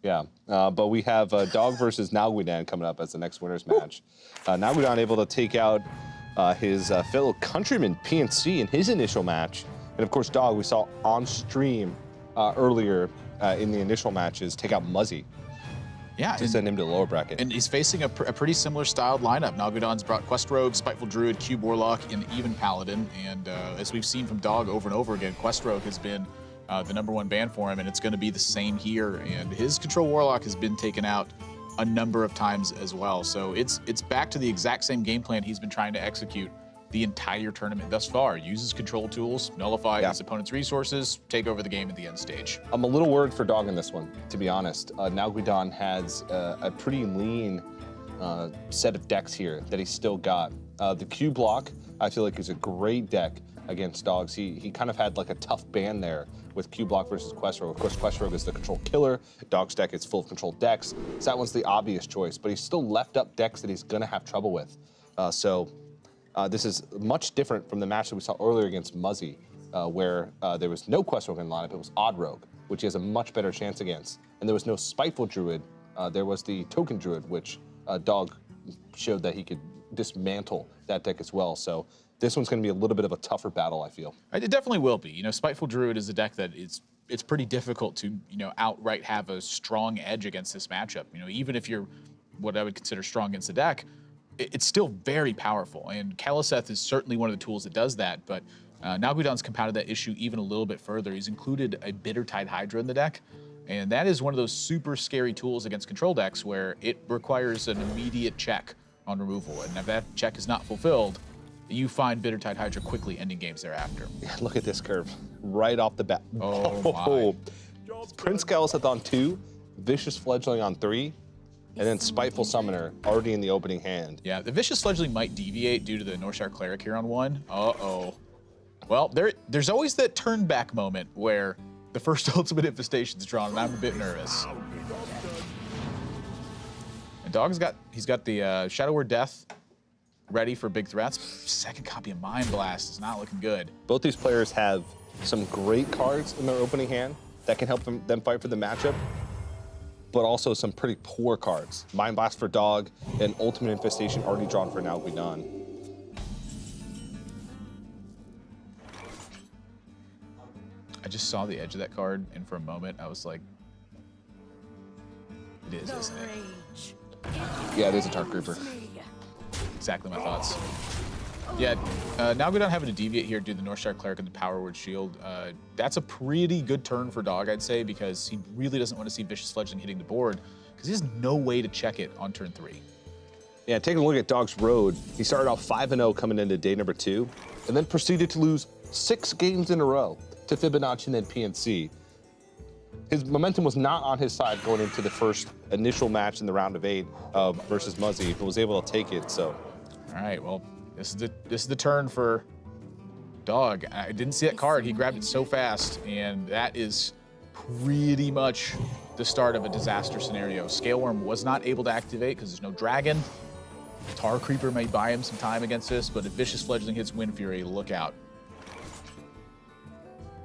Yeah, but we have Dog versus Nalguidan coming up as the next winners match. Nalguidan able to take out his fellow countryman PNC in his initial match. And of course, Dog, we saw on stream earlier in the initial matches, take out Muzzy. Yeah, to send him to the lower bracket. And he's facing a pretty similar styled lineup. Nalguidan's brought Quest Rogue, Spiteful Druid, Cube Warlock, and even Paladin. And as we've seen from Dog over and over again, Quest Rogue has been the #1 ban for him, and it's going to be the same here. And his Control Warlock has been taken out a number of times as well. So it's back to the exact same game plan he's been trying to execute the entire tournament thus far. Uses control tools, nullify his opponent's resources, take over the game at the end stage. I'm a little worried for Dog in this one, to be honest. Nalguidan has a pretty lean set of decks here that he's still got. The Q block, I feel like, is a great deck against Dogs. He kind of had like a tough ban there with Q block versus Quest Rogue. Of course, Quest Rogue is the control killer. Dog's deck is full of controlled decks. So that one's the obvious choice, but he's still left up decks that he's gonna have trouble with. This is much different from the match that we saw earlier against Muzzy, where there was no Quest Rogue in the lineup, it was Odd Rogue, which he has a much better chance against. And there was no Spiteful Druid, there was the Token Druid, which Dog showed that he could dismantle that deck as well. So this one's gonna be a little bit of a tougher battle, I feel. It definitely will be. You know, Spiteful Druid is a deck that it's pretty difficult to, you know, outright have a strong edge against this matchup. You know, even if you're what I would consider strong against the deck, it's still very powerful, and Kaliseth is certainly one of the tools that does that, but Nalguidan's compounded that issue even a little bit further. He's included a Bittertide Hydra in the deck, and that is one of those super scary tools against control decks where it requires an immediate check on removal, and if that check is not fulfilled, you find Bittertide Hydra quickly ending games thereafter. Yeah, look at this curve, right off the bat. Oh my. Prince Kaliseth on 2, Vicious Fledgling on 3, and then Spiteful Summoner already in the opening hand. Yeah, the Vicious Fledgling might deviate due to the Northshire Cleric here on 1. Uh-oh. Well, there's always that turn back moment where the first Ultimate Infestation's drawn, and I'm a bit nervous. And Dog's got the Shadow Word Death ready for big threats. Second copy of Mind Blast is not looking good. Both these players have some great cards in their opening hand that can help them fight for the matchup, but also some pretty poor cards. Mind Blast for Dog and Ultimate Infestation already drawn for Nalguidan. I just saw the edge of that card, and for a moment, I was like, it is, isn't it? Yeah, it is a Tark Creeper. Exactly my thoughts. Yeah, Nalguidan having to deviate here due to the Northshire Cleric and the Power Word Shield. That's a pretty good turn for Dog, I'd say, because he really doesn't want to see Vicious Fledgling hitting the board, because he has no way to check it on turn 3. Yeah, taking a look at Dog's road, he started off 5-0 coming into day number 2, and then proceeded to lose 6 games in a row to Fibonacci and then PNC. His momentum was not on his side going into the first initial match in the round of 8 versus Muzzy, but was able to take it, so. All right, well, this is the turn for Dog. I didn't see that card. He grabbed it so fast, and that is pretty much the start of a disaster scenario. Scaleworm was not able to activate because there's no dragon. Tar Creeper may buy him some time against this, but if Vicious Fledgling hits Wind Fury, look out.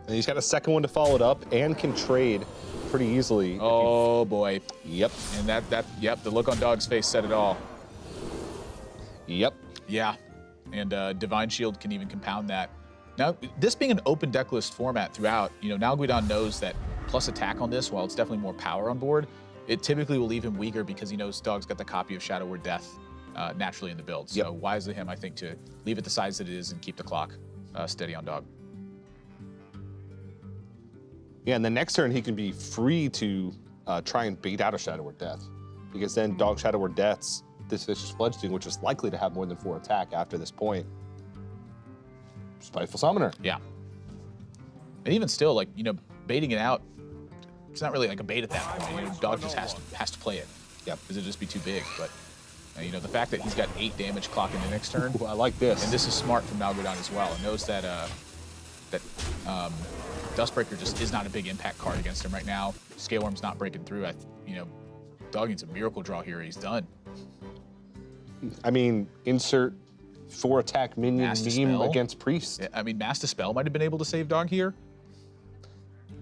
And he's got a second one to follow it up and can trade pretty easily. Oh boy. Yep. And yep, the look on Dog's face said it all. Yep. Yeah, and Divine Shield can even compound that. Now, this being an open deck list format throughout, you know, Nalguidan knows that plus attack on this, while it's definitely more power on board, it typically will leave him weaker because he knows Dog's got the copy of Shadow Word Death naturally in the build. So wise of him, I think, to leave it the size that it is and keep the clock steady on Dog. Yeah, and the next turn he can be free to try and bait out a Shadow Word Death, because then Dog Shadow Word Deaths this Vicious Fledgling, which is likely to have more than 4 attack after this point. Spiteful Summoner. Yeah. And even still, like, you know, baiting it out, it's not really like a bait at that point. You know, Dog just has to play it. Yep. Because it'd just be too big. But, you know, the fact that he's got 8 damage clocking the next turn. Well, I like this. And this is smart from Nalguidan as well. It knows that Dustbreaker just is not a big impact card against him right now. Scaleworm's not breaking through. You know, Dog needs a miracle draw here. He's done. I mean, insert 4 attack minion meme against Priest. Yeah, I mean, Mass Dispel might have been able to save Dog here.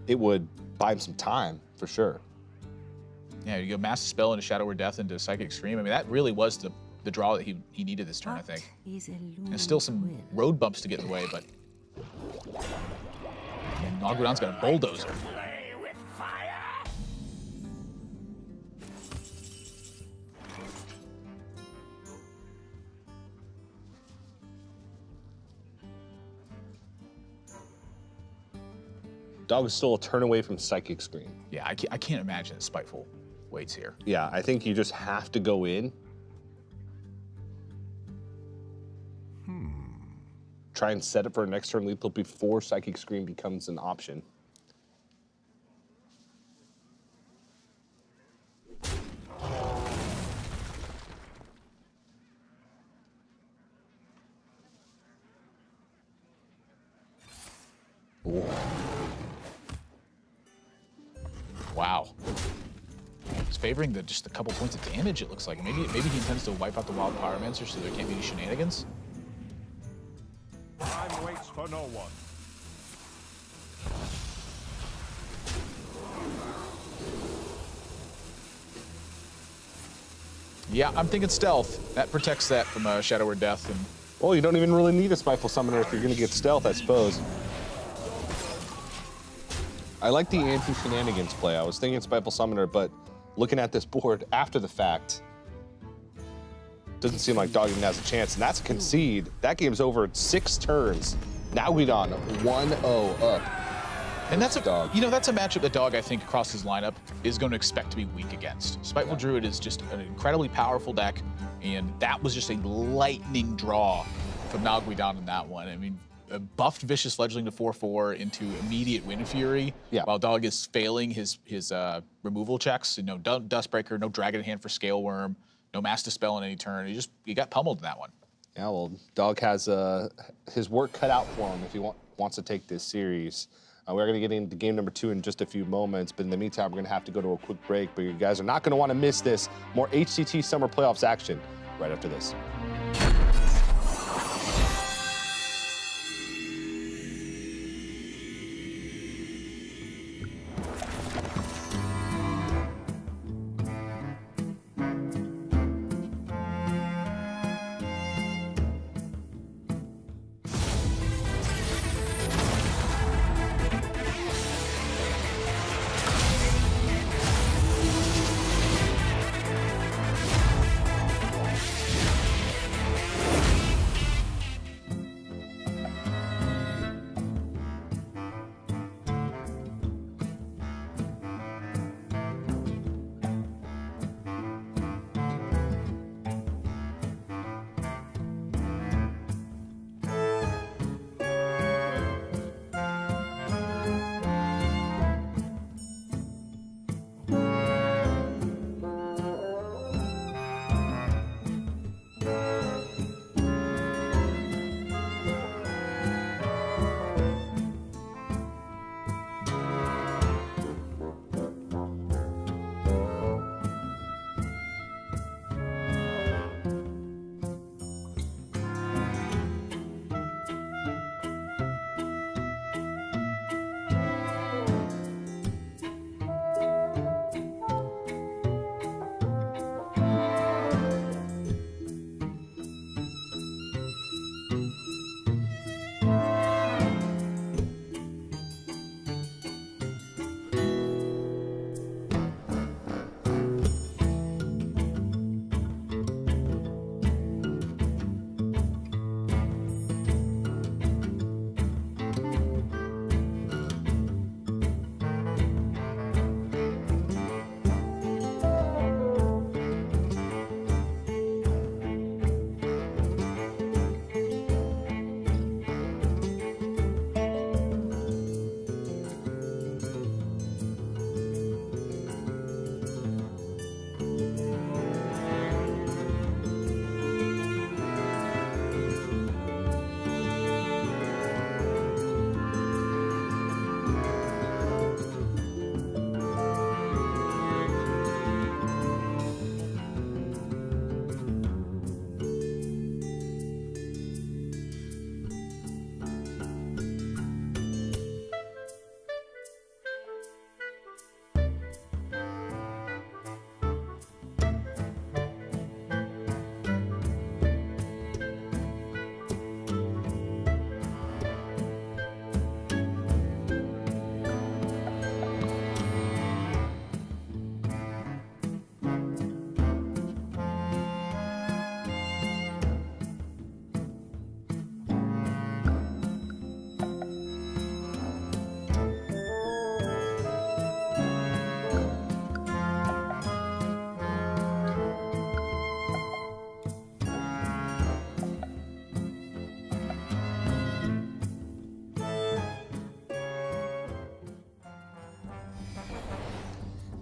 It would buy him some time, for sure. Yeah, you go Master Spell into Shadow Word Death into Psychic Scream. I mean, that really was the draw that he needed this turn, I think. There's still some road bumps to get in the way, but and Nalguidan's got a bulldozer. Dog is still a turn away from Psychic Scream. Yeah, I can't imagine that Spiteful waits here. Yeah, I think you just have to go in. Try and set it for a next turn lethal before Psychic Scream becomes an option. Ooh. Wow. It's favoring just a couple points of damage, it looks like. Maybe he intends to wipe out the Wild Pyromancer so there can't be any shenanigans. Time waits for no one. Yeah, I'm thinking stealth. That protects that from Shadow Word Death. And Well, you don't even really need a Spiteful Summoner if you're going to get stealth, I suppose. I like the anti-shenanigans play. I was thinking Spiteful Summoner, but looking at this board after the fact, doesn't seem like Dog even has a chance, and that's a concede. That game's over 6 turns. Nalguidan 1-0 up. And that's Dog. that's a matchup that Dog, I think, across his lineup is going to expect to be weak against. Spiteful Druid is just an incredibly powerful deck, and that was just a lightning draw from Nalguidan in that one. I mean, buffed Vicious Fledgling to 4/4 into immediate Wind Fury, while Dog is failing his removal checks. No Dustbreaker, no Dragon in hand for Scale Worm, no Master Spell on any turn. He got pummeled in that one. Yeah, well, Dog has his work cut out for him if he wants to take this series. We're going to get into game number 2 in just a few moments, but in the meantime, we're going to have to go to a quick break. But you guys are not going to want to miss this. More HCT Summer Playoffs action right after this.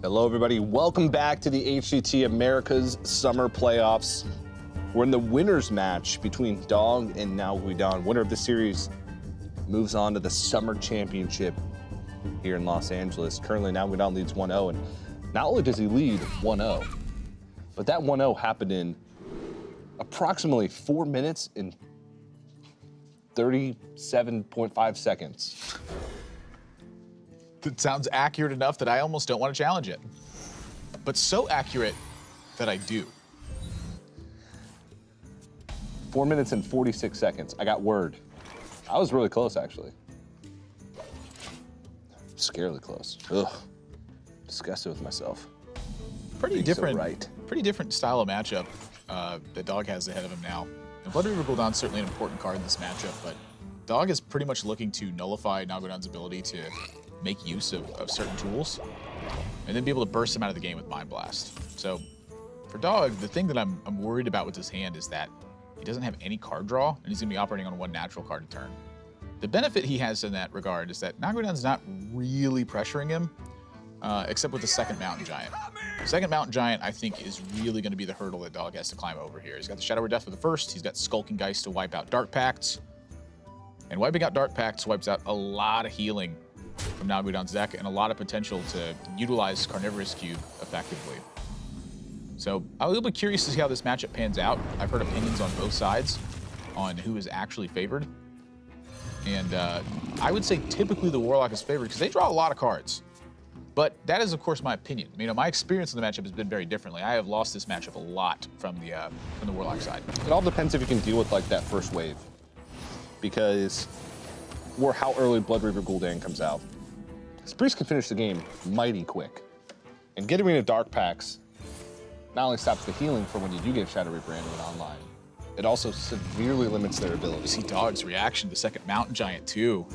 Hello, everybody. Welcome back to the HCT America's Summer Playoffs. We're in the winner's match between Dog and Nalguidan. Winner of the series moves on to the Summer Championship here in Los Angeles. Currently, Nalguidan leads 1-0, and not only does he lead 1-0, but that 1-0 happened in approximately 4 minutes and 37.5 seconds. That sounds accurate enough that I almost don't want to challenge it. But so accurate that I do. 4 minutes and 46 seconds. I got word. I was really close, actually. Scarily close. Ugh. Disgusted with myself. Pretty different, so right. Pretty different style of matchup that Dog has ahead of him now. And Blood River Gul'dan's certainly an important card in this matchup, but Dog is pretty much looking to nullify Nalguidan's ability to make use of certain tools and then be able to burst him out of the game with Mind Blast. So for Dog, the thing that I'm worried about with his hand is that he doesn't have any card draw, and he's going to be operating on one natural card a turn. The benefit he has in that regard is that Nalguidan's not really pressuring him, except with the second Mountain Giant. The second Mountain Giant, I think, is really going to be the hurdle that Dog has to climb over here. He's got the Shadow Death for the first, he's got Skulking Geist to wipe out Dark Pacts, and wiping out Dark Pacts wipes out a lot of healing from Nalguidan's deck and a lot of potential to utilize Carnivorous Cube effectively. So I'll be curious to see how this matchup pans out. I've heard opinions on both sides on who is actually favored. And I would say typically the Warlock is favored because they draw a lot of cards. But that is, of course, my opinion. You know, my experience in the matchup has been very differently. I have lost this matchup a lot from the Warlock side. It all depends if you can deal with like that first wave, because or how early Blood River Gul'dan comes out. Priest can finish the game mighty quick, and getting rid of Dark Pacts not only stops the healing for when you do get Shadow Reaper into an online, it also severely limits their ability. See Dog's reaction to the second Mountain Giant too.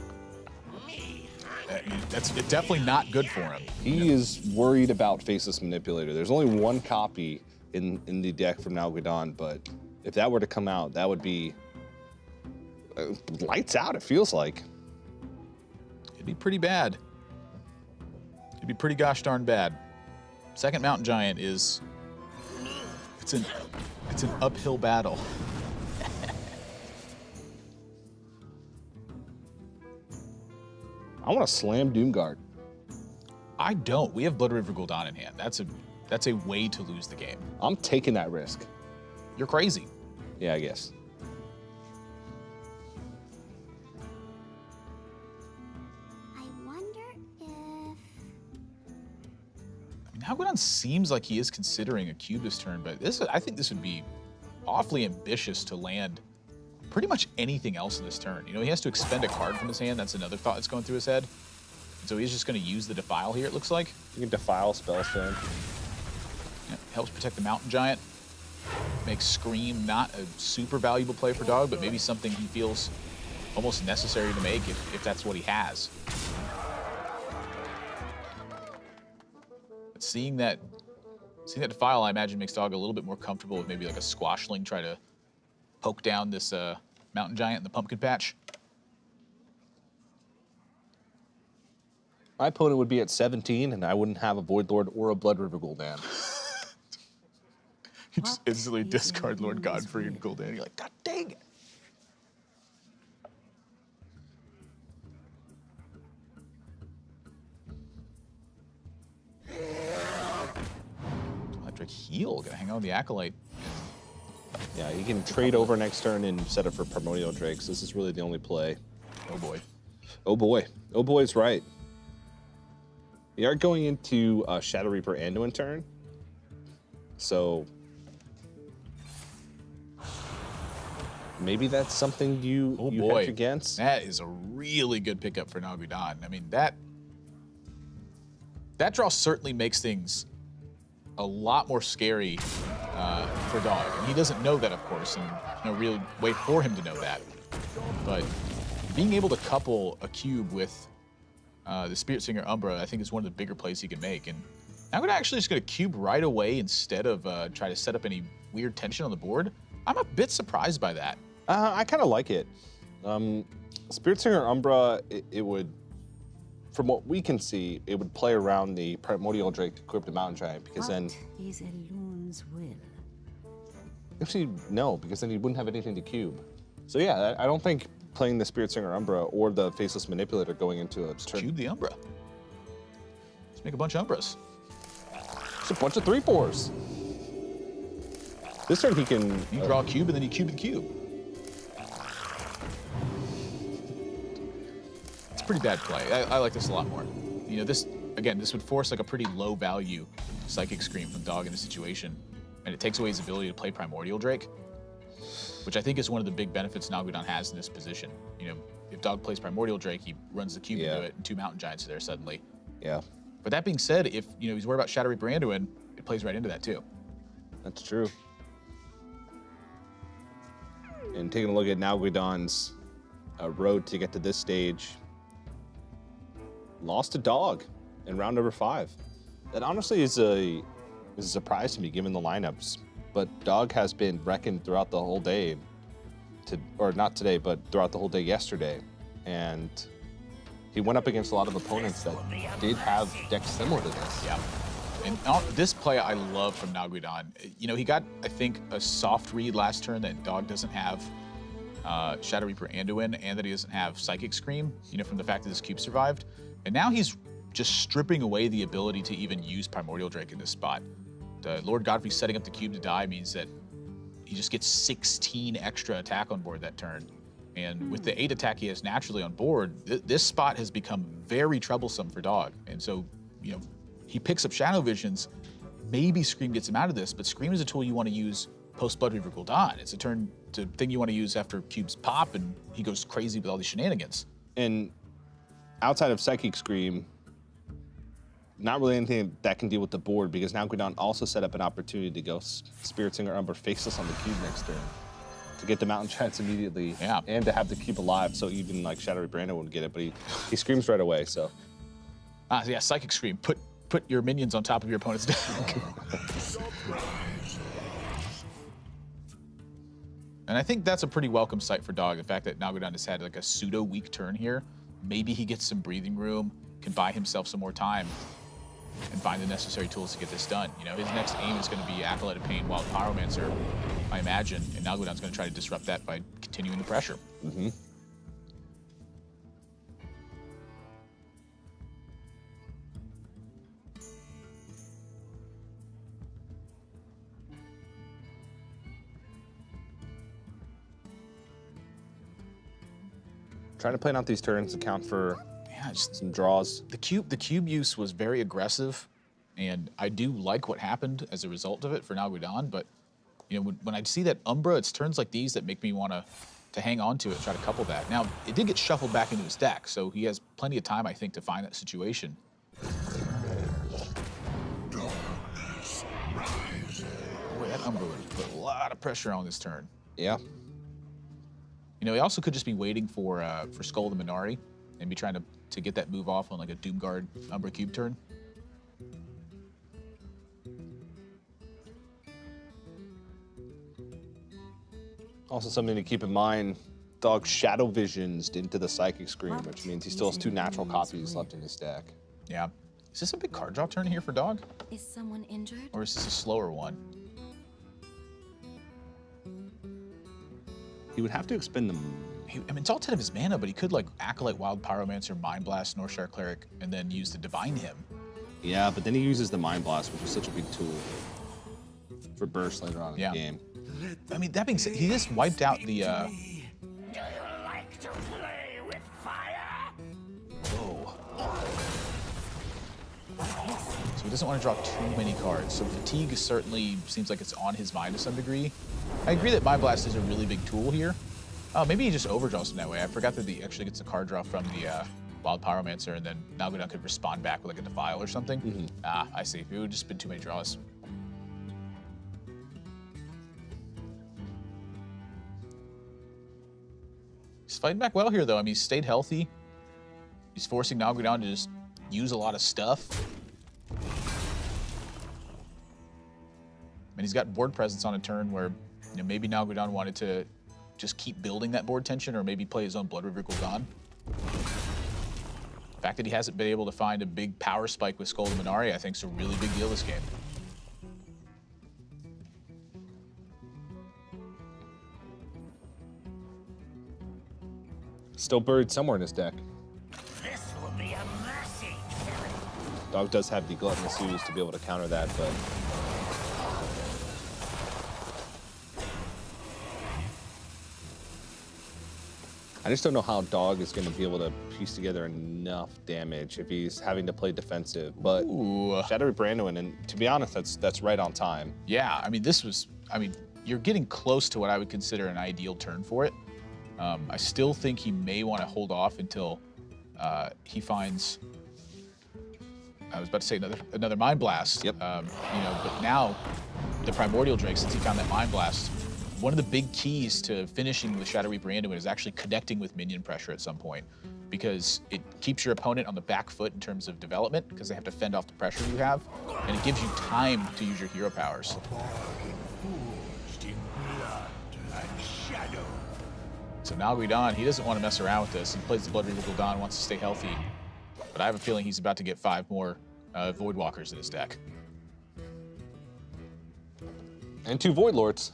That's definitely not good for him. He is worried about Faceless Manipulator. There's only one copy in the deck from Nalguidan, but if that were to come out, that would be lights out, it feels like. It'd be pretty bad. It'd be pretty gosh darn bad. Second Mountain Giant is, it's an uphill battle. I want to slam Doomguard. I don't. We have Blood River Gul'dan in hand. That's a way to lose the game. I'm taking that risk. You're crazy. Yeah, I guess. Nalguidan seems like he is considering a cube this turn, but I think this would be awfully ambitious to land pretty much anything else in this turn. You know, he has to expend a card from his hand. That's another thought that's going through his head. So he's just going to use the Defile here, it looks like. You can Defile Spellstone. Yeah, helps protect the Mountain Giant. Makes Scream not a super valuable play for Dog, but maybe something he feels almost necessary to make if that's what he has. Seeing that Defile, I imagine, makes Dog a little bit more comfortable with maybe like a Squashling, try to poke down this Mountain Giant in the Pumpkin Patch. My opponent would be at 17, and I wouldn't have a Void Lord or a Blood River Gul'dan. You just instantly discard Lord Godfrey and Gul'dan. You're like, God dang it. Electric Heal, gonna hang out with the Acolyte. Yeah, you can trade over next turn and set up for Primordial Drakes. This is really the only play. Oh boy. Oh boy. Oh boy's right. We are going into Shadow Reaper Anduin turn. So maybe that's something you hedge against. That is a really good pickup for Nalguidan. I mean, that draw certainly makes things a lot more scary for Dog. And he doesn't know that, of course, and no real way for him to know that. But being able to couple a cube with the Spirit Singer Umbra, I think, is one of the bigger plays he can make. And I'm actually just going to cube right away instead of try to set up any weird tension on the board. I'm a bit surprised by that. I kind of like it. Spirit Singer Umbra, it would from what we can see, it would play around the Primordial Drake equipped to Mountain Giant, because then... What is Elun's will? Actually, no, because then he wouldn't have anything to cube. So yeah, I don't think playing the Spirit Singer Umbra or the Faceless Manipulator going into a turn... Cube the Umbra. Let's make a bunch of Umbras. It's a bunch of 3/4s. This turn he can... You draw a cube and then you cube the cube. It's a pretty bad play. I like this a lot more. You know, this, again, this would force like a pretty low value Psychic Scream from Dog in this situation. And it takes away his ability to play Primordial Drake, which I think is one of the big benefits Nalguidan has in this position. You know, if Dog plays Primordial Drake, he runs the cube into it, and 2 Mountain Giants are there suddenly. Yeah. But that being said, if you know he's worried about Shadow Reaper Anduin, it plays right into that too. That's true. And taking a look at Nalguidan's road to get to this stage, lost to Dog in round number 5. That honestly is a surprise to me given the lineups. But Dog has been reckoned throughout the whole day, or not today, but throughout the whole day yesterday. And he went up against a lot of opponents that did have decks similar to this. Yeah. And this play I love from Nalguidan. You know, he got, I think, a soft read last turn that Dog doesn't have Shadow Reaper Anduin, and that he doesn't have Psychic Scream, you know, from the fact that his cube survived. And now he's just stripping away the ability to even use Primordial Drake in this spot. Lord Godfrey setting up the cube to die means that he just gets 16 extra attack on board that turn. And with the 8 attack he has naturally on board, this spot has become very troublesome for Dog. And so, you know, he picks up Shadow Visions. Maybe Scream gets him out of this, but Scream is a tool you want to use post Blood Reaver Gul'dan. It's a thing you want to use after cubes pop, and he goes crazy with all these shenanigans. And outside of Psychic Scream, not really anything that can deal with the board, because Nalguidan also set up an opportunity to go Spirit Singer Umbra Faceless on the cube next turn to get the Mountain Giants immediately, and to have the cube alive, so even like Shadow Reaper Anduin wouldn't get it, but he screams right away. So yeah, Psychic Scream. Put your minions on top of your opponent's deck. And I think that's a pretty welcome sight for Dog, the fact that Nalguidan has had like a pseudo weak turn here. Maybe he gets some breathing room, can buy himself some more time, and find the necessary tools to get this done. You know, his next aim is going to be Acolyte of Pain, Wild Pyromancer, I imagine, and Nalguidan's going to try to disrupt that by continuing the pressure. Mm-hmm. Trying to plan out these turns, account for some draws. The cube use was very aggressive, and I do like what happened as a result of it for Nalguidan, but you know, when I see that Umbra, it's turns like these that make me want to hang on to it, try to couple that. Now, it did get shuffled back into his deck, so he has plenty of time, I think, to find that situation. Boy, that Umbra would put a lot of pressure on this turn. Yeah. You know, he also could just be waiting for Skull of the Minari and be trying to get that move off on like a Doomguard Umbra cube turn. Also something to keep in mind, Dog Shadow Visions into the Psychic Scream, which means he still has 2 natural copies left in his deck. Yeah. Is this a big card draw turn here for Dog? Is someone injured? Or is this a slower one? He would have to expend them. I mean, it's all 10 of his mana, but he could like Acolyte, Wild Pyromancer, Mind Blast, Northshire Cleric, and then use the Divine Him. Yeah, but then he uses the Mind Blast, which is such a big tool for burst later on in the game. I mean, that being said, he just wiped out the. Do you like to play with fire? Whoa. So he doesn't want to draw too many cards. So Fatigue certainly seems like it's on his mind to some degree. I agree that Mind Blast is a really big tool here. Maybe he just overdraws him that way. I forgot that he actually gets a card draw from the Wild Pyromancer, and then Nalguidan could respond back with like a Defile or something. Mm-hmm. I see. It would have just been too many draws. He's fighting back well here, though. I mean, he's stayed healthy. He's forcing Nalguidan to just use a lot of stuff. And he's got board presence on a turn where, you know, maybe Nalguidan wanted to just keep building that board tension, or maybe play his own Blood Reaver Gul'dan. The fact that he hasn't been able to find a big power spike with Skull and Minari, I think, is a really big deal this game. Still buried somewhere in his deck. This will be a mercy killing. Dog does have the Gluttonous Ooze to be able to counter that, but I just don't know how Dog is going to be able to piece together enough damage if he's having to play defensive. But Ooh. Shadowy Branduin, and to be honest, that's right on time. Yeah, I mean, you're getting close to what I would consider an ideal turn for it. I still think he may want to hold off until he finds. I was about to say another Mind Blast. Yep. But now the Primordial Drake, since he found that Mind Blast, one of the big keys to finishing with Shadowy Branduin is actually connecting with minion pressure at some point, because it keeps your opponent on the back foot in terms of development, because they have to fend off the pressure you have, and it gives you time to use your hero powers. Forged in blood and shadow. So Nalguidan, he doesn't want to mess around with this. He plays the Blood Reaver Gul'dan, wants to stay healthy. But I have a feeling he's about to get 5 more Voidwalkers in his deck. And 2 Void Lords.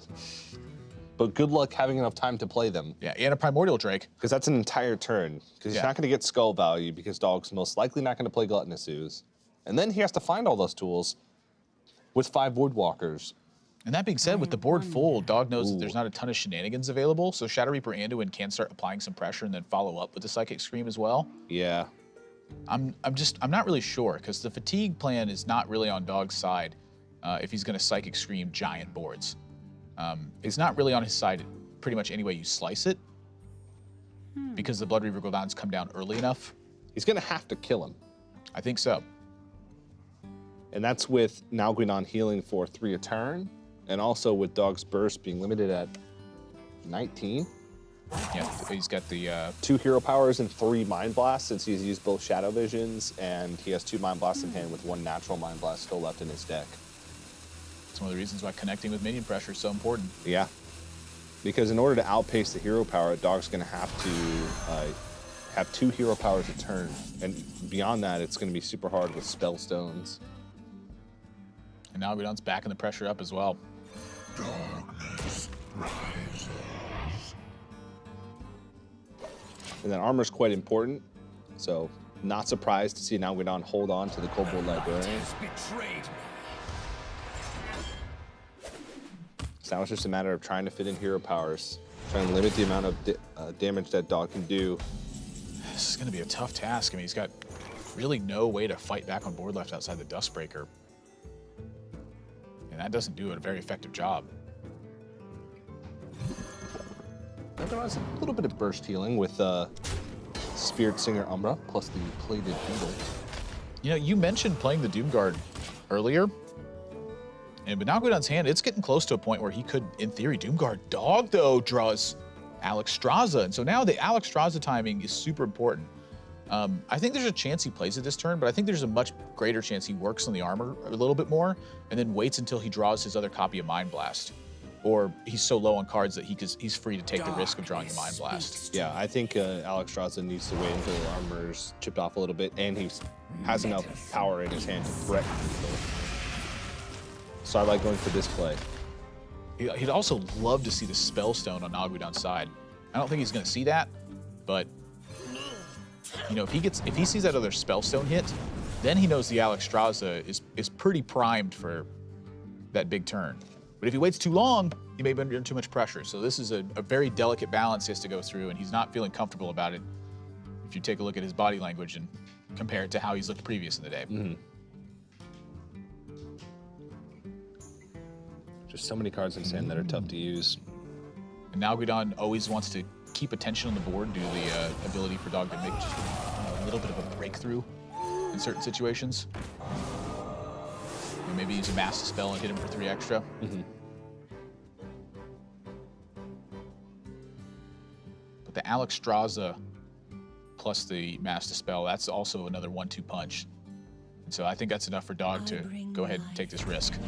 But good luck having enough time to play them. Yeah, and a Primordial Drake. Because that's an entire turn. Because he's not going to get Skull value, because Dog's most likely not going to play Gluttonous Ooze. And then he has to find all those tools with 5 Voidwalkers. And that being said, with the board full, Dog knows that there's not a ton of shenanigans available, so Shadow Reaper Anduin can start applying some pressure and then follow up with the Psychic Scream as well. Yeah. I'm not really sure, because the fatigue plan is not really on Dog's side if he's going to Psychic Scream giant boards. It's not really on his side pretty much any way you slice it, because the Blood Reaver Gul'dan's come down early enough. He's going to have to kill him. I think so. And that's with Nalguidan healing for 3 a turn, and also with Dog's Burst being limited at 19. Yeah, he's got the 2 hero powers and 3 Mind Blasts, since he's used both Shadow Visions, and he has 2 Mind Blasts in hand with 1 natural Mind Blast still left in his deck. it's one of the reasons why connecting with minion pressure is so important. Yeah. Because in order to outpace the hero power, Dog's going to have 2 hero powers a turn. And beyond that, it's going to be super hard with Spell Stones. And now Nalguidan's backing the pressure up as well. Darkness rises. And then armor's quite important. So not surprised to see Nalguidan hold on to the Kobold Librarian. Has betrayed me. So now it's just a matter of trying to fit in hero powers, trying to limit the amount of damage that Dog can do. This is going to be a tough task. I mean, he's got really no way to fight back on board left outside the Dustbreaker. And that doesn't do a very effective job. Otherwise, a little bit of burst healing with Spirit Singer Umbra plus the Plated Beetle. You know, you mentioned playing the Doomguard earlier. And but Nalguidan's hand, it's getting close to a point where he could, in theory, Doomguard. Dog, though, draws Alexstrasza. And so now the Alexstrasza timing is super important. I think there's a chance he plays it this turn, but I think there's a much greater chance he works on the armor a little bit more and then waits until he draws his other copy of Mind Blast. Or he's so low on cards that he's free to take the risk of drawing the Mind Blast. Yeah, I think Alexstrasza needs to wait until the armor's chipped off a little bit and he has enough power in his hand to threaten people. So I like going for this play. He'd also love to see the Spellstone on Nalguidan's side. I don't think he's going to see that, but you know, if he sees that other Spellstone hit, then he knows the Alexstrasza is pretty primed for that big turn. But if he waits too long, he may be under too much pressure. So this is a very delicate balance he has to go through, and he's not feeling comfortable about it. If you take a look at his body language and compare it to how he's looked previous in the day. Mm-hmm. Just so many cards in his hand that are tough to use. And Nalguidan always wants to keep attention on the board due to the ability for Dog to make just a little bit of a breakthrough in certain situations. And maybe use a Mass Dispel and hit him for 3 extra. Mm-hmm. But the Alexstrasza plus the Mass Dispel, that's also another 1-2 punch. And so I think that's enough for Dog to go ahead and take this risk.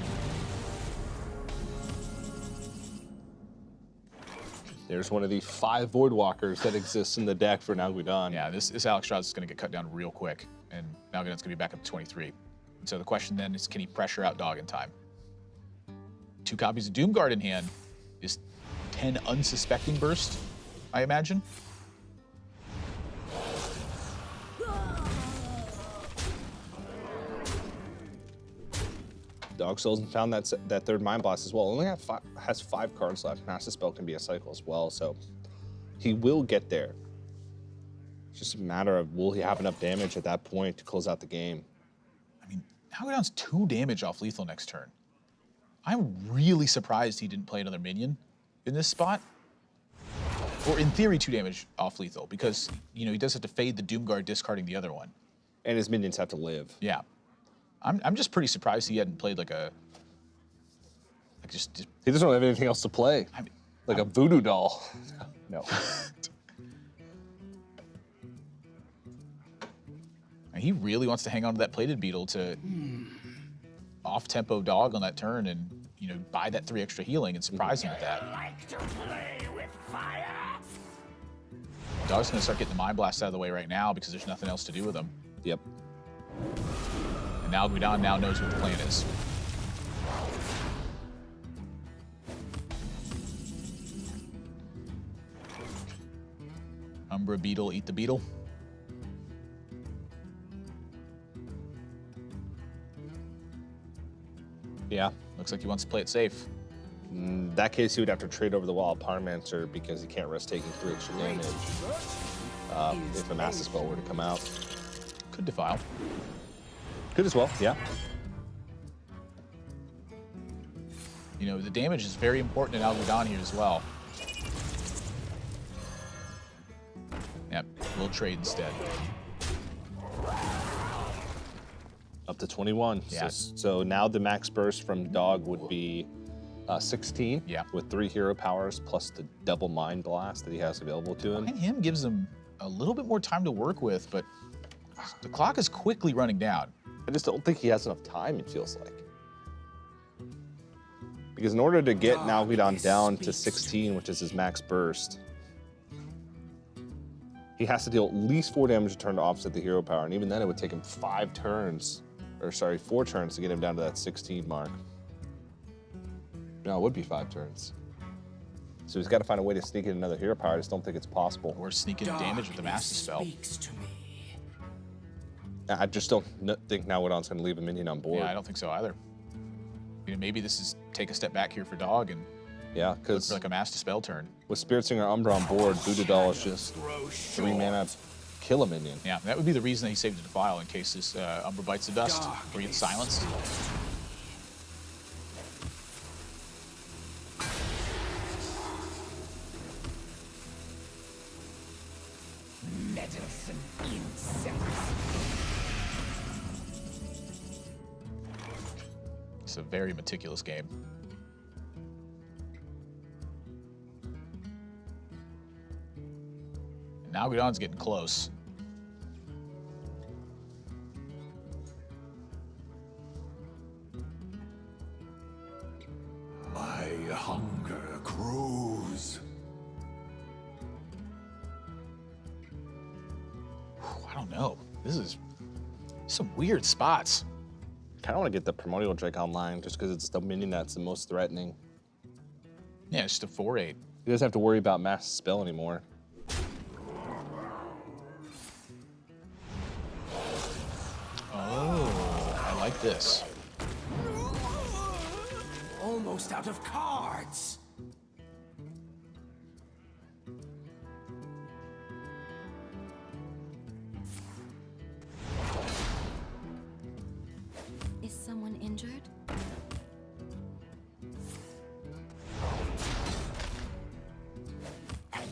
There's one of the 5 Voidwalkers that exists in the deck for Nalguidan. Yeah, this Alexstrasza is going to get cut down real quick, and Nalguidan's going to be back up to 23. And so the question then is, can he pressure out Dog in time? 2 copies of Doomguard in hand is 10 unsuspecting burst, I imagine. Dog still hasn't found that third Mind Blast as well. Only has 5 cards left. Master Spell can be a cycle as well, so he will get there. It's just a matter of, will he have enough damage at that point to close out the game? I mean, Nalguidan's 2 damage off lethal next turn. I'm really surprised he didn't play another minion in this spot. Or in theory, 2 damage off lethal, because, you know, he does have to fade the Doomguard, discarding the other one. And his minions have to live. Yeah. I'm just pretty surprised he hadn't played like a... just He doesn't have anything else to play. I mean, like a voodoo doll. No. And he really wants to hang on to that plated beetle to off-tempo Dog on that turn and, you know, buy that 3 extra healing and surprise him with that. Like to play with fire? Dog's gonna start getting the Mind Blast out of the way right now because there's nothing else to do with him. Yep. And Nalguidan now knows what the plan is. Umbra Beetle, eat the beetle. Yeah. Looks like he wants to play it safe. In that case, he would have to trade over the Wild Pyromancer because he can't risk taking 3 extra damage if a Master Spell were to come out. Could defile. Could as well, yeah. You know, the damage is very important in Nalguidan here as well. Yep, we'll trade instead. Up to 21. Yeah. So now the max burst from Dog would be 16. Yeah. With 3 hero powers plus the double Mind Blast that he has available to him. And him gives him a little bit more time to work with, but the clock is quickly running down. I just don't think he has enough time, it feels like. Because in order to get Nalguidan down to 16, which is his max burst, he has to deal at least 4 damage a turn to offset the hero power, and even then it would take him 4 turns to get him down to that 16 mark. No, it would be 5 turns. So he's got to find a way to sneak in another hero power. I just don't think it's possible. Or sneak in damage with the Master Spell. I just don't think Nalguidan's going to leave a minion on board. Yeah, I don't think so either. You know, maybe this is take a step back here for Dog and Yeah, look because for like a Master Spell turn. with Spirit Singer Umbra on board, Voodoo Doll is just 3 mana kill a minion. Yeah, that would be the reason that he saved the Defile, in case this Umbra bites the dust or he gets silenced. Medicine insects. It's a very meticulous game. And Nalguidan's getting close. My hunger grows. I don't know. This is some weird spots. I kind of want to get the Primordial Drake online just because it's the minion that's the most threatening. Yeah, it's just a 4/8. He doesn't have to worry about Master Spell anymore. Oh, I like this. Almost out of cards. Is someone injured?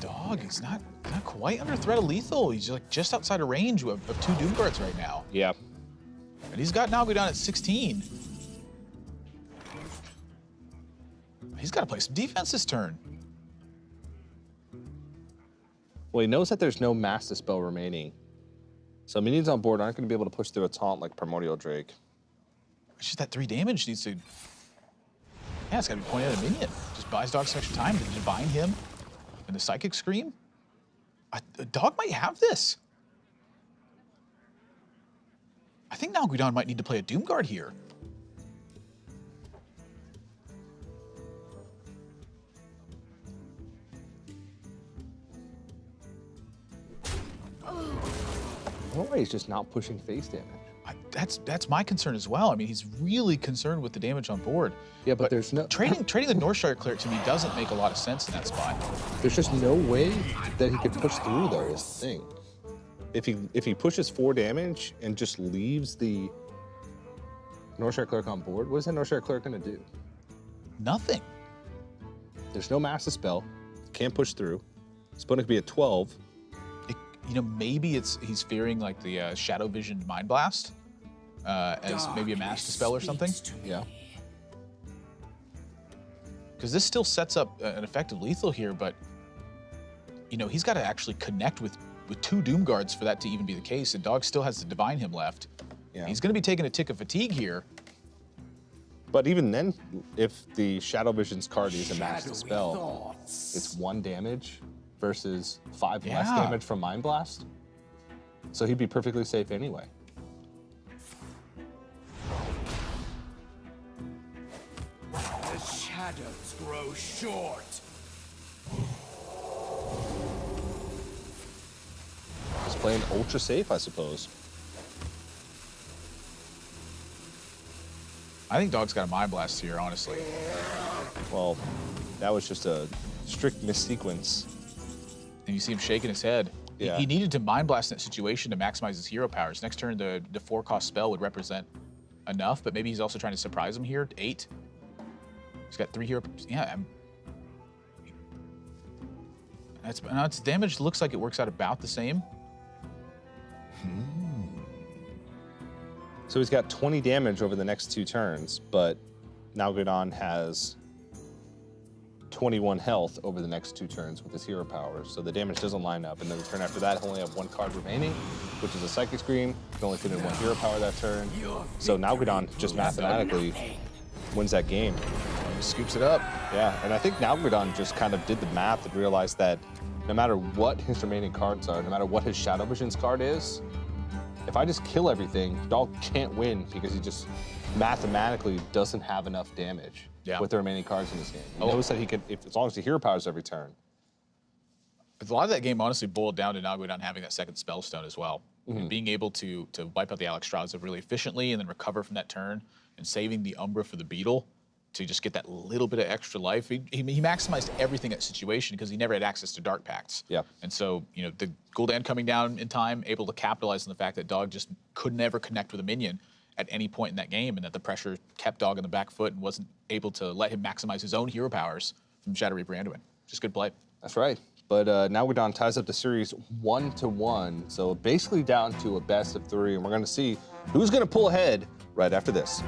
Dog, he's not quite under threat of lethal. He's like just outside of range of 2 Doomguards right now. Yeah. And he's got Nalguidan at 16. He's got to play some defense this turn. Well, he knows that there's no Master Spell remaining. So minions on board aren't going to be able to push through a taunt like Primordial Drake. It's just that 3 damage needs to... Yeah, it's got to be pointed at a minion. Just buys Dog some extra time to divine him. And the Psychic Scream? A dog might have this. I think Nalguidan might need to play a Doomguard here. I don't know why he's just not pushing face damage. That's my concern as well. I mean, he's really concerned with the damage on board. Yeah, but there's no trading the Northshire Cleric to me doesn't make a lot of sense in that spot. There's just no way that he could push through though, is the thing. If he pushes 4 damage and just leaves the Northshire Cleric on board, what is that Northshire Cleric gonna do? Nothing. There's no massive spell, can't push through. It's going to be a 12. You know, maybe he's fearing like the Shadow Vision Mind Blast as maybe a Master Spell or something. Yeah. Because this still sets up an effective lethal here, but you know, he's got to actually connect with 2 Doomguards for that to even be the case, and Dog still has to Divine him left. Yeah. He's going to be taking a tick of fatigue here. But even then, if the Shadow Vision's card is a master spell, it's 1 damage versus 5 less damage from Mind Blast. So he'd be perfectly safe anyway. The shadows grow short. He's playing ultra safe, I suppose. I think Dog's got a Mind Blast here, honestly. Well, that was just a strict missequence. And you see him shaking his head. Yeah. He needed to Mind Blast in that situation to maximize his hero powers. Next turn, the 4-cost spell would represent enough, but maybe he's also trying to surprise him here. 8. He's got 3 hero. Yeah. Its damage looks like it works out about the same. So he's got 20 damage over the next 2 turns, but Nalguidan has 21 health over the next 2 turns with his hero powers. So the damage doesn't line up. And then the turn after that, he'll only have 1 card remaining, which is a Psychic Scream. He can only fit in 1 hero power that turn. So Nalguidan just mathematically wins that game. He scoops it up. Yeah, and I think Nalguidan just kind of did the math and realized that no matter what his remaining cards are, no matter what his Shadow Vision's card is, if I just kill everything, Dog can't win because he just mathematically doesn't have enough damage with the remaining cards in this game. He knows that he could, as long as he hero powers every turn. But a lot of that game honestly boiled down to Nalguidan having that second Spellstone as well. And being able to wipe out the Alexstrasza really efficiently and then recover from that turn and saving the Umbra for the Beetle to just get that little bit of extra life. He maximized everything at situation because he never had access to Dark Pacts. Yeah. And so, you know, the Gul'dan coming down in time, able to capitalize on the fact that Dog just could never connect with a minion at any point in that game, and that the pressure kept Dog on the back foot and wasn't able to let him maximize his own hero powers from Shadow Reaper Anduin. Just good play. That's right. But Nalguidan ties up the series 1-1, so basically down to a best of 3, and we're going to see who's going to pull ahead right after this.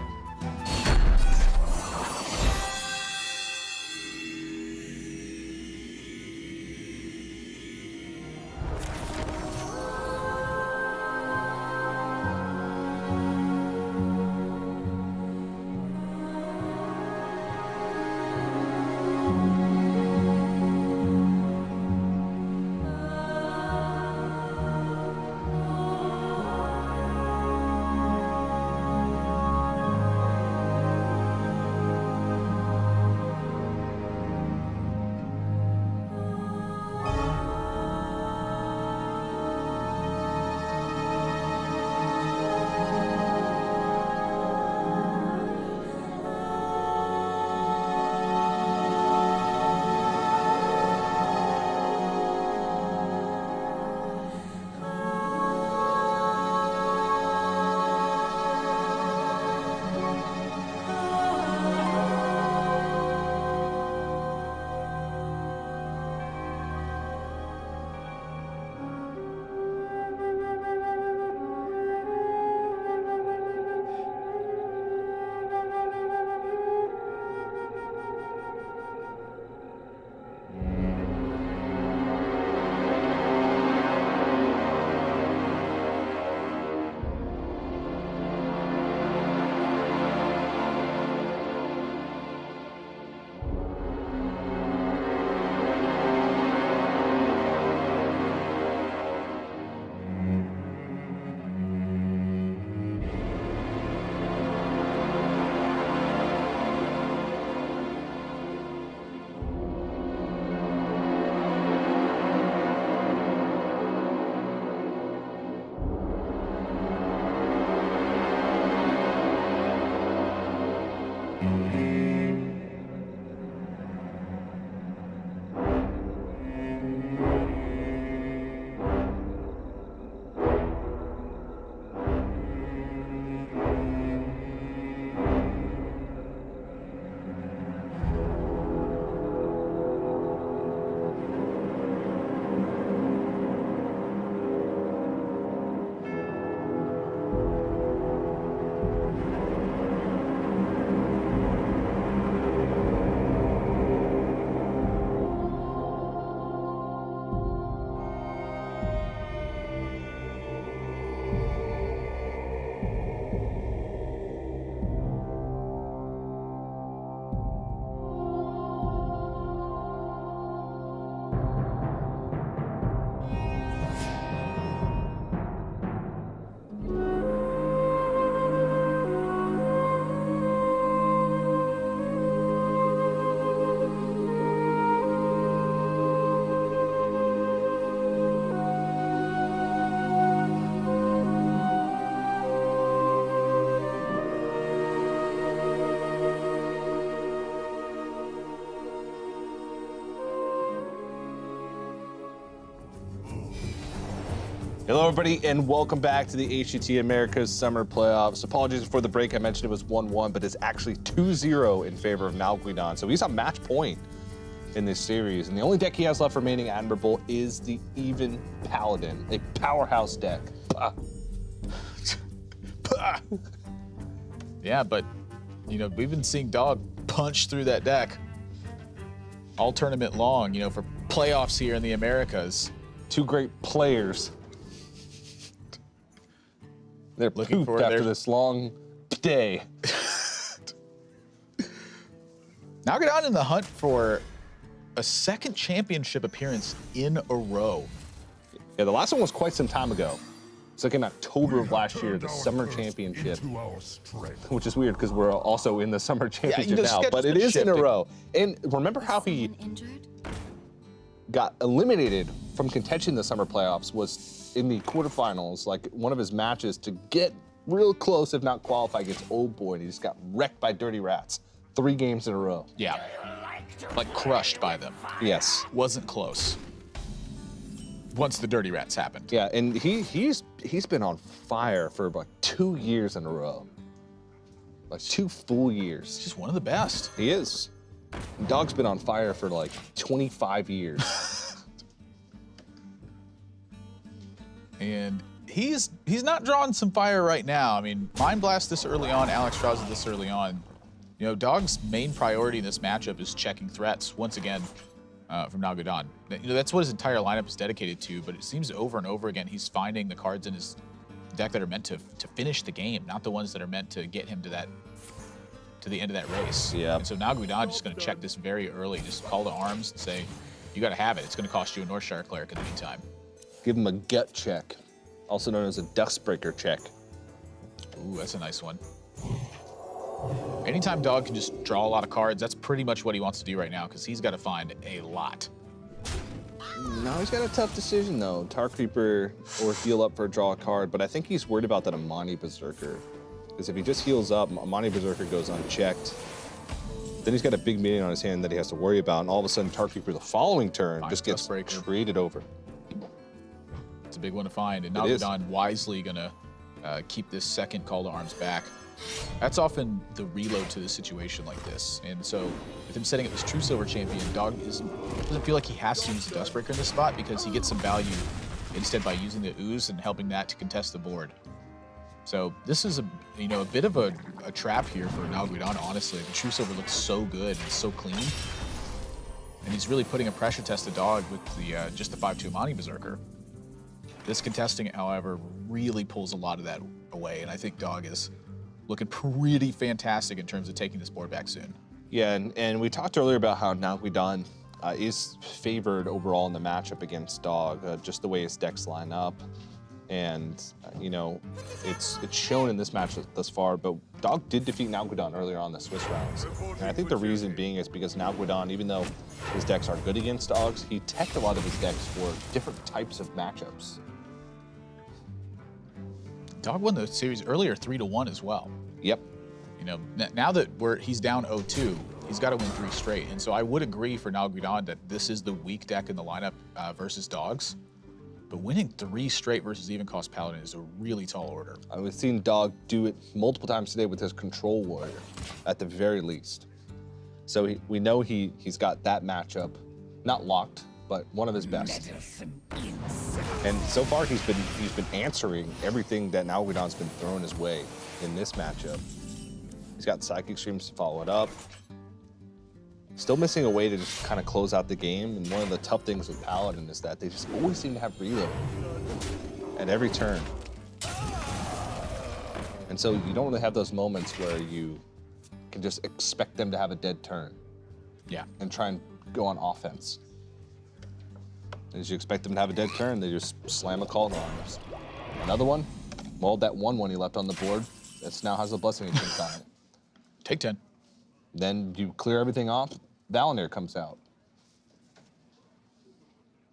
Hello, everybody, and welcome back to the HCT America's Summer Playoffs. Apologies for the break. I mentioned it was 1-1, but it's actually 2-0 in favor of Nalguidan. So he's on match point in this series. And the only deck he has left remaining admirable is the Even Paladin, a powerhouse deck. Yeah, but, you know, we've been seeing Dog punch through that deck all tournament long, you know, for playoffs here in the Americas. Two great players. They're Looking pooped for after their- this long day. Nalguidan in the hunt for a second championship appearance in a row. Yeah, the last one was quite some time ago. It's like in October of last year, the Summer Championship, which is weird because we're also in the Summer Championship now, but it is in a row. And remember how he got eliminated from contention in the Summer Playoffs was in the quarterfinals, like one of his matches to get real close, if not qualify against Old Boy, and he just got wrecked by Dirty Rats 3 games in a row. Yeah, like crushed by them. Yes. Wasn't close. Once the Dirty Rats happened. Yeah, and he's been on fire for about 2 years in a row. Like 2 full years. He's just one of the best. He is. Dog's been on fire for like 25 years. And he's not drawing some fire right now. I mean, Mind Blast this early on, Alex draws it this early on. You know, Dog's main priority in this matchup is checking threats once again from Nalguidan. You know, that's what his entire lineup is dedicated to, but it seems over and over again he's finding the cards in his deck that are meant to finish the game, not the ones that are meant to get him to the end of that race. Yeah. And so Nalguidan just going to check this very early, just call to arms and say, you got to have it. It's going to cost you a Northshire Cleric in the meantime. Give him a gut check, also known as a Dustbreaker check. Ooh, that's a nice one. Anytime Dog can just draw a lot of cards, that's pretty much what he wants to do right now because he's got to find a lot. Now he's got a tough decision though, Tar Creeper or heal up for a draw card, but I think he's worried about that Amani Berserker. Because if he just heals up, Amani Berserker goes unchecked. Then he's got a big minion on his hand that he has to worry about, and all of a sudden Tar Creeper the following turn just gets traded over. It's a big one to find, and It is. Nalguidan wisely gonna keep this second call to arms back. That's often the reload to the situation like this. And so with him setting up this True Silver Champion, Dog doesn't feel like he has to use the Dustbreaker in this spot because he gets some value instead by using the Ooze and helping that to contest the board. So this is a bit of a trap here for Nalguidan, honestly. The True Silver looks so good and so clean. And he's really putting a pressure test to Dog with the just the 5-2 Amani Berserker. This contesting, however, really pulls a lot of that away, and I think Dog is looking pretty fantastic in terms of taking this board back soon. Yeah, and we talked earlier about how Nalguidan is favored overall in the matchup against Dog, just the way his decks line up. And, you know, it's shown in this match thus far, but Dog did defeat Nalguidan earlier on the Swiss rounds. And I think the reason being is because Nalguidan, even though his decks are good against Dogs, he teched a lot of his decks for different types of matchups. Dog won the series earlier 3-1 as well. Yep. You know, now that he's down 0-2, he's got to win 3 straight. And so I would agree for Nalguidan that this is the weak deck in the lineup versus Dogs. But winning 3 straight versus even cost Paladin is a really tall order. We've seen Dog do it multiple times today with his Control Warrior, at the very least. So we know he's got that matchup, not locked, but one of his best. And so far he's been answering everything that Nalguidan's been thrown his way in this matchup. He's got Psychic Streams to follow it up. Still missing a way to just kind of close out the game, and one of the tough things with Paladin is that they just always seem to have reload at every turn. And so you don't really have those moments where you can just expect them to have a dead turn. Yeah. And try and go on offense. As you expect them to have a dead turn, they just slam a call to arms. Another one, well, that 1-1 he left on the board, that now has a Blessing Instinct on it. Take 10. Then you clear everything off, Valinor comes out.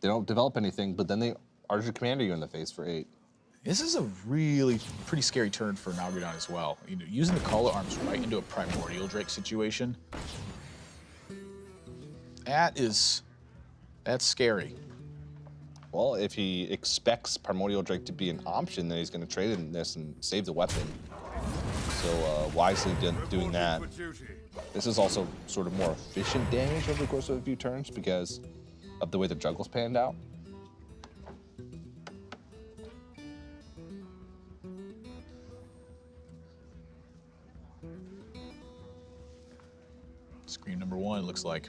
They don't develop anything, but then they Archer Commander you in the face for 8. This is a really pretty scary turn for Nalguidan as well. You know, using the Call of Arms right into a Primordial Drake situation. That's scary. Well, if he expects Primordial Drake to be an option, then he's going to trade in this and save the weapon. So wisely doing that. This is also sort of more efficient damage over the course of a few turns because of the way the juggle's panned out. Screen number 1, it looks like.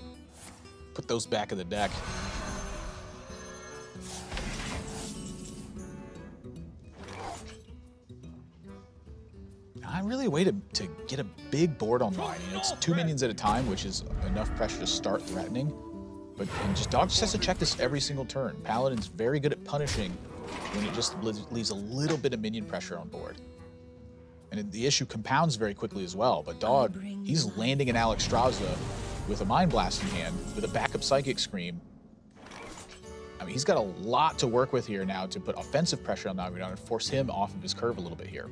Put those back in the deck. Not really a way to get a big board online. You know, it's 2 minions at a time, which is enough pressure to start threatening. But Dog just has to check this every single turn. Paladin's very good at punishing when it just leaves a little bit of minion pressure on board. And the issue compounds very quickly as well. But Dog, he's landing an Alexstrasza with a Mind Blast in hand, with a backup Psychic Scream. I mean, he's got a lot to work with here now to put offensive pressure on Nalguidan and force him off of his curve a little bit here.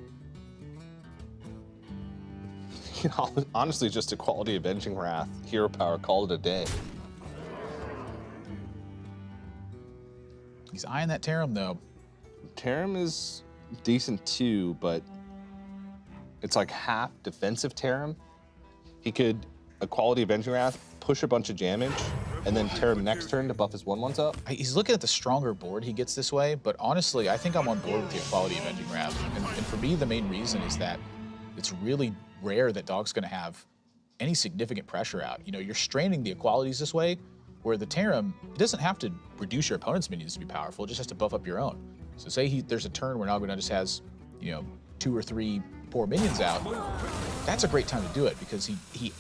You know, honestly, just a quality Avenging Wrath, hero power, call it a day. He's eyeing that Tarim, though. Tarim is decent too, but it's like half defensive Tarim. He could, a quality Avenging Wrath, push a bunch of damage, and then Tarim next turn to buff his 1/1s up. He's looking at the stronger board he gets this way, but honestly, I think I'm on board with the equality Avenging Wrath. And for me, the main reason is that it's really rare that Dog's going to have any significant pressure out. You know, you're straining the equalities this way, where the Tarim, it doesn't have to reduce your opponent's minions to be powerful, it just has to buff up your own. So say there's a turn where Nalguidan just has, you know, 2 or 3 poor minions out, that's a great time to do it because he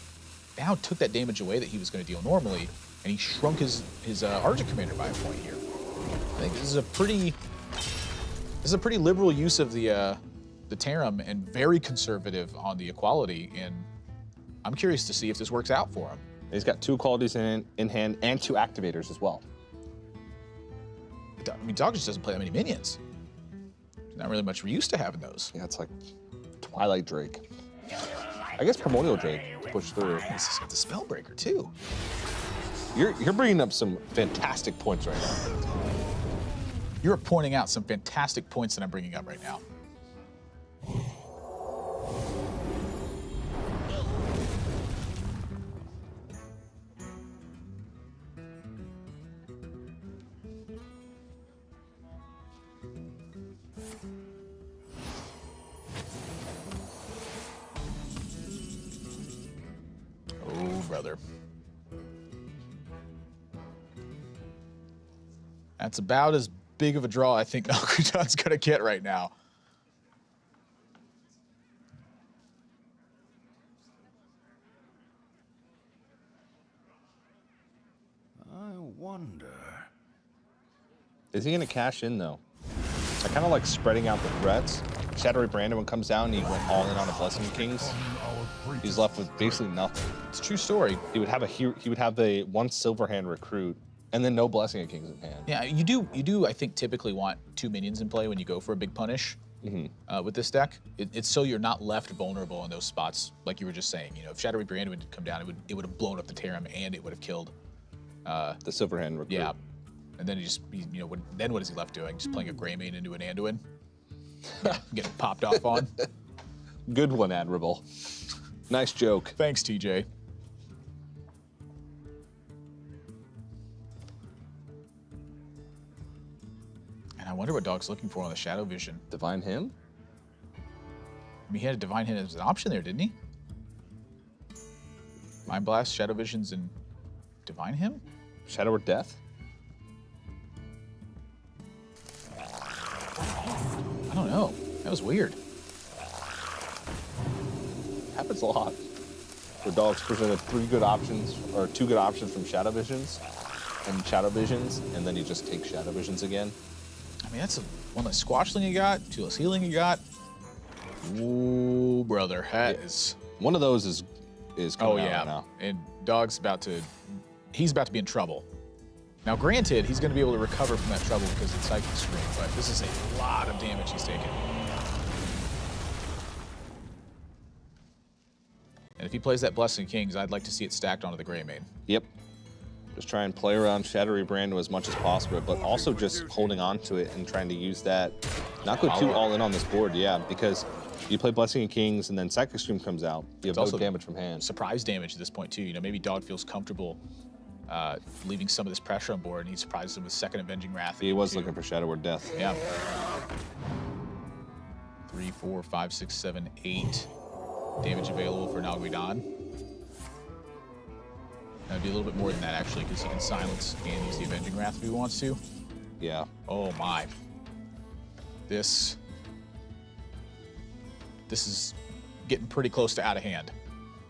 now took that damage away that he was going to deal normally, and he shrunk his Argent Commander by a point here. I think this is a pretty liberal use of the Tarim and very conservative on the equality, and I'm curious to see if this works out for him. He's got 2 qualities in hand and 2 activators as well. I mean, Dog just doesn't play that many minions. There's not really much we're used to having those. Yeah, it's like Twilight Drake. I guess Primordial Drake pushed through. He's just got the Spellbreaker too. You're bringing up some fantastic points right now. You're pointing out some fantastic points that I'm bringing up right now. Oh, brother. That's about as big of a draw I think Nalguidan's gonna get right now. I wonder. Is he gonna cash in though? I kind of like spreading out the threats. Shadowy Brandon, when comes down, he went all in on a Blessing of Kings. He's left with basically nothing. It's a true story. He would have a 1 Silverhand recruit, and then no Blessing of Kings in hand. Yeah, you do. I think typically want 2 minions in play when you go for a big punish. With this deck, it's so you're not left vulnerable in those spots, like you were just saying. You know, if Shadowy Brandon would come down, it would have blown up the Tarim and it would have killed The Silverhand recruit. Yeah, and then then what is he left doing? Just playing a Greymane into an Anduin, getting popped off on. Good one, Admirable. Nice joke. Thanks, TJ. And I wonder what Dog's looking for on the Shadow Vision. Divine Hymn? I mean, he had a Divine Hymn as an option there, didn't he? Mind Blast, Shadow Visions, and Divine Hymn? Shadow or Death? I don't know. That was weird. Happens a lot. Where Dog's presented 2 good options from Shadow Visions, and then he just takes Shadow Visions again. I mean, that's one less Squashling you got, 2 less Healing you got. Ooh, brother, that is... One of those is coming out right now. And Dog's he's about to be in trouble. Now, granted, he's going to be able to recover from that trouble because it's Psychic Scream, but this is a lot of damage he's taking. And if he plays that Blessing of Kings, I'd like to see it stacked onto the Greymane. Yep. Just try and play around Shadowy Brando as much as possible, but also just holding on to it and trying to use that. Not go too all in on this board, yeah, because you play Blessing of Kings and then Psychic Stream comes out. You have no damage from hand. Surprise damage at this point too. You know, maybe Dog feels comfortable leaving some of this pressure on board, and he surprises him with second Avenging Wrath. He was looking for Shadow Word Death. Yeah. 3, 4, 5, 6, 7, 8 damage available for Nalguidan. That'd be a little bit more than that actually, because he can silence and use the Avenging Wrath if he wants to. Yeah. Oh my. This is getting pretty close to out of hand.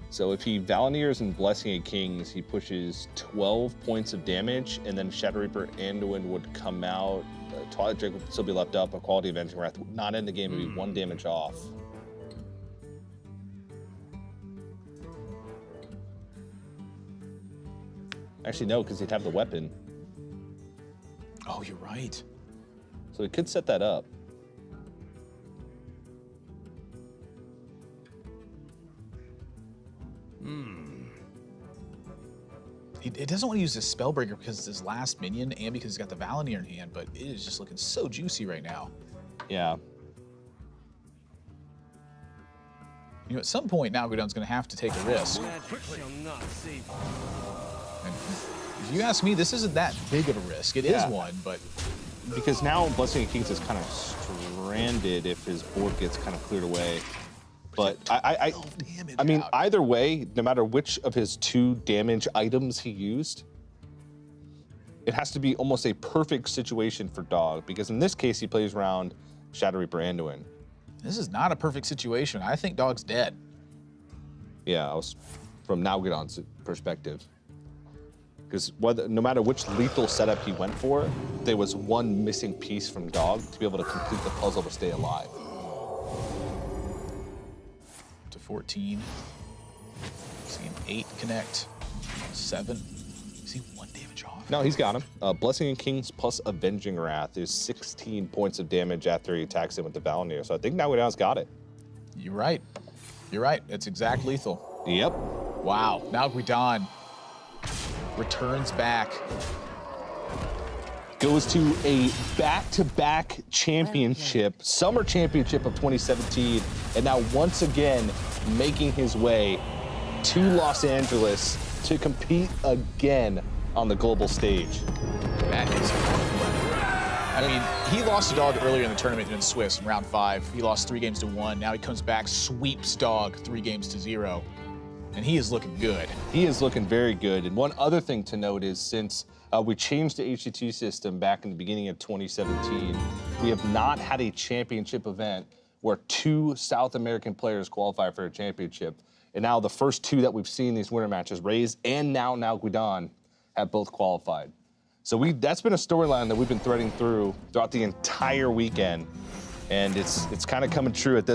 So if he Valeniers and Blessing of Kings, he pushes 12 points of damage, and then Shadow Reaper Anduin would come out. Twilight Drake would still be left up. A Quality Avenging Wrath would not end the game, would be 1 damage off. Actually, no, because he'd have the weapon. Oh, you're right. So he could set that up. It doesn't want to use this Spellbreaker because it's his last minion and because he's got the Valenier in hand, but it is just looking so juicy right now. Yeah. You know, at some point, Nalguidan's going to have to take a risk. And if you ask me, this isn't that big of a risk. It is one, but... Because now Blessing of Kings is kind of stranded if his board gets kind of cleared away. But I mean, either way, no matter which of his 2 damage items he used, it has to be almost a perfect situation for Dog, because in this case, he plays around Shadow Reaper Anduin. This is not a perfect situation. I think Dog's dead. Yeah, I was from Nalguidan's perspective. Because no matter which lethal setup he went for, there was one missing piece from Dog to be able to complete the puzzle to stay alive. 14. See him 8 connect. 7. Is he 1 damage off? No, he's got him. Blessing of Kings plus Avenging Wrath is 16 points of damage after he attacks him with the Valenier. So I think Nalguidan's got it. You're right. You're right. It's exact lethal. Yep. Wow. Nalguidan returns back. Goes to a back-to-back championship, summer championship of 2017, and now once again making his way to Los Angeles to compete again on the global stage. That is I mean, he lost to Dog earlier in the tournament in Swiss in round 5. He lost 3 games to 1. Now he comes back, sweeps Dog 3 games to 0. And he is looking good. He is looking very good. And one other thing to note is since we changed the HCT system back in the beginning of 2017, we have not had a championship event where 2 South American players qualify for a championship. And now the first 2 that we've seen in these winter matches, Raze and now Nalguidan, have both qualified. So that's been a storyline that we've been threading throughout the entire weekend. And it's kind of coming true at this